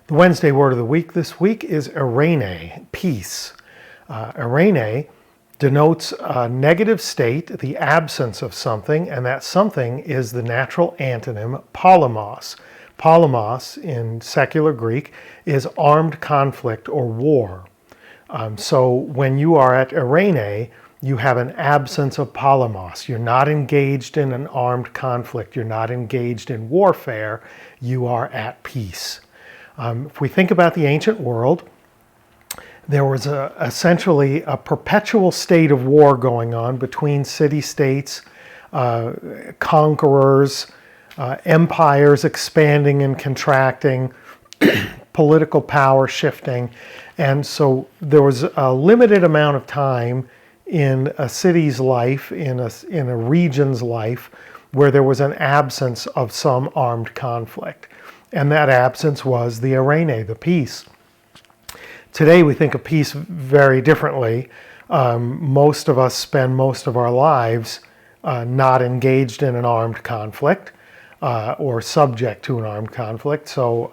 The Wednesday word of the week this week is ειρηνη, peace. Ειρηνη denotes a negative state, the absence of something, and that something is the natural antonym polemos. Polemos in secular Greek is armed conflict or war. So when you are at ειρηνη, you have an absence of polemos. You're not engaged in an armed conflict. You're not engaged in warfare. You are at peace. If we think about the ancient world, there was essentially a perpetual state of war going on between city-states, conquerors, empires expanding and contracting, political power shifting. And so there was a limited amount of time in a city's life, in a region's life, where there was an absence of some armed conflict. And that absence was the ειρηνη, the peace. Today we think of peace very differently. Most of us spend most of our lives not engaged in an armed conflict or subject to an armed conflict, so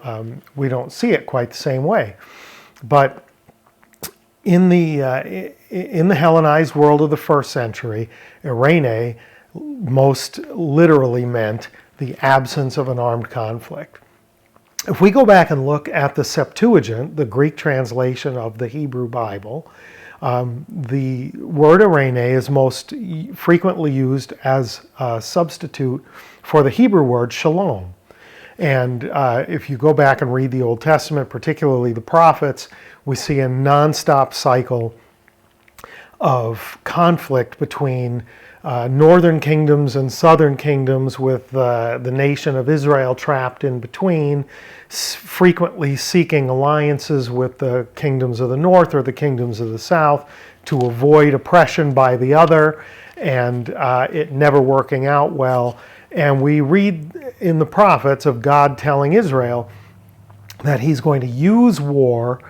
we don't see it quite the same way. But in the Hellenized world of the first century, ειρηνη most literally meant the absence of an armed conflict. If we go back and look at the Septuagint, the Greek translation of the Hebrew Bible, the word ειρηνη is most frequently used as a substitute for the Hebrew word shalom. And if you go back and read the Old Testament, particularly the prophets, we see a nonstop cycle of conflict between northern kingdoms and southern kingdoms, with the nation of Israel trapped in between, frequently seeking alliances with the kingdoms of the north or the kingdoms of the south to avoid oppression by the other, and it never working out well. And we read in the prophets of God telling Israel that he's going to use war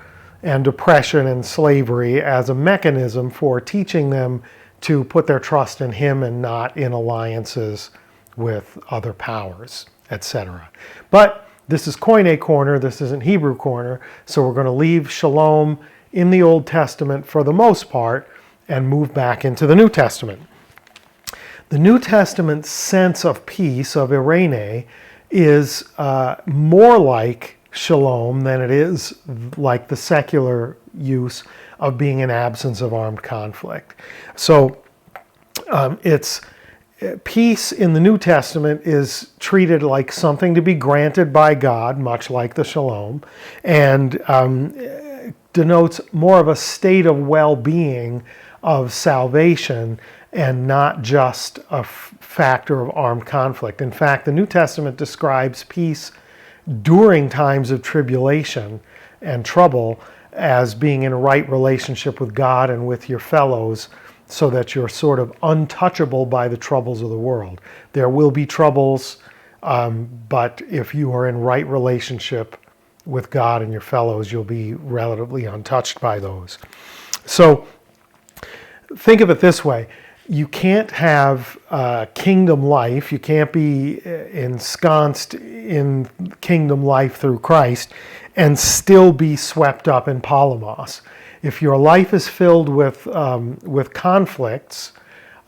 and oppression and slavery as a mechanism for teaching them to put their trust in him and not in alliances with other powers, etc. But this is Koine Corner, this isn't Hebrew Corner, so we're going to leave shalom in the Old Testament for the most part and move back into the New Testament. The New Testament sense of peace, of ειρηνη, is more like shalom than it is like the secular use of being an absence of armed conflict. So it's peace in the New Testament is treated like something to be granted by God, much like the shalom, and denotes more of a state of well-being, of salvation, and not just a factor of armed conflict. In fact, the New Testament describes peace during times of tribulation and trouble as being in a right relationship with God and with your fellows, so that you're sort of untouchable by the troubles of the world. There will be troubles, but if you are in right relationship with God and your fellows, you'll be relatively untouched by those. So think of it this way. You can't have kingdom life, you can't be ensconced in kingdom life through Christ and still be swept up in polemos. If your life is filled with conflicts,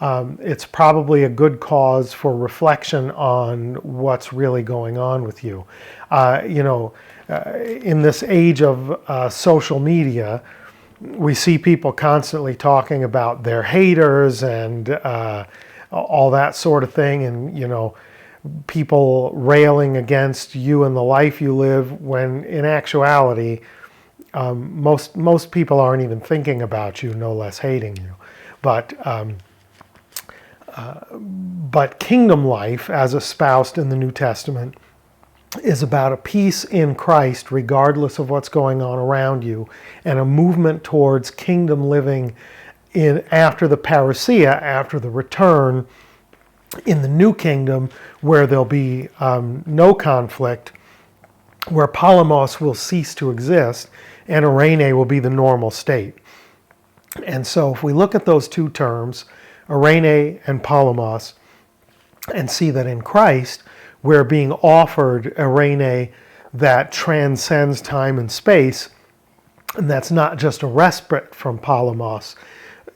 it's probably a good cause for reflection on what's really going on with you. In this age of social media, we see people constantly talking about their haters and all that sort of thing, and people railing against you and the life you live, when in actuality most people aren't even thinking about you, no less hating you. But kingdom life, as espoused in the New Testament, is about a peace in Christ regardless of what's going on around you, and a movement towards kingdom living after the parousia, after the return, in the new kingdom, where there'll be no conflict, where polemos will cease to exist, and ειρηνη will be the normal state. And so if we look at those two terms, ειρηνη and polemos, and see that in Christ we're being offered ειρηνη that transcends time and space, and that's not just a respite from polemos.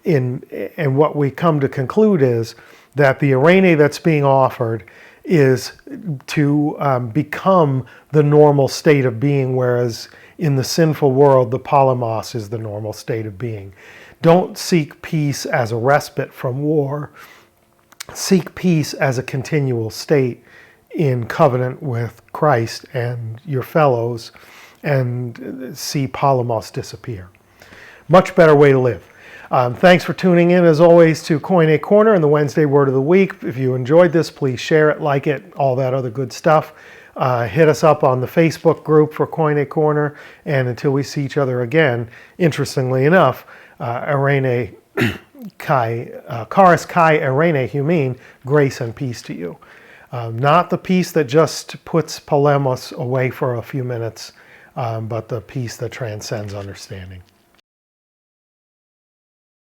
And what we come to conclude is that the ειρηνη that's being offered is to become the normal state of being, whereas in the sinful world, the polemos is the normal state of being. Don't seek peace as a respite from war. Seek peace as a continual state in covenant with Christ and your fellows, and see polemos disappear. Much better way to live. Thanks for tuning in, as always, to Koine Corner and the Wednesday Word of the Week. If you enjoyed this, please share it, like it, all that other good stuff. Hit us up on the Facebook group for Koine Corner. And until we see each other again, interestingly enough, ειρηνη charis kai ειρηνη humin, grace and peace to you. Not the peace that just puts polemos away for a few minutes, but the peace that transcends understanding.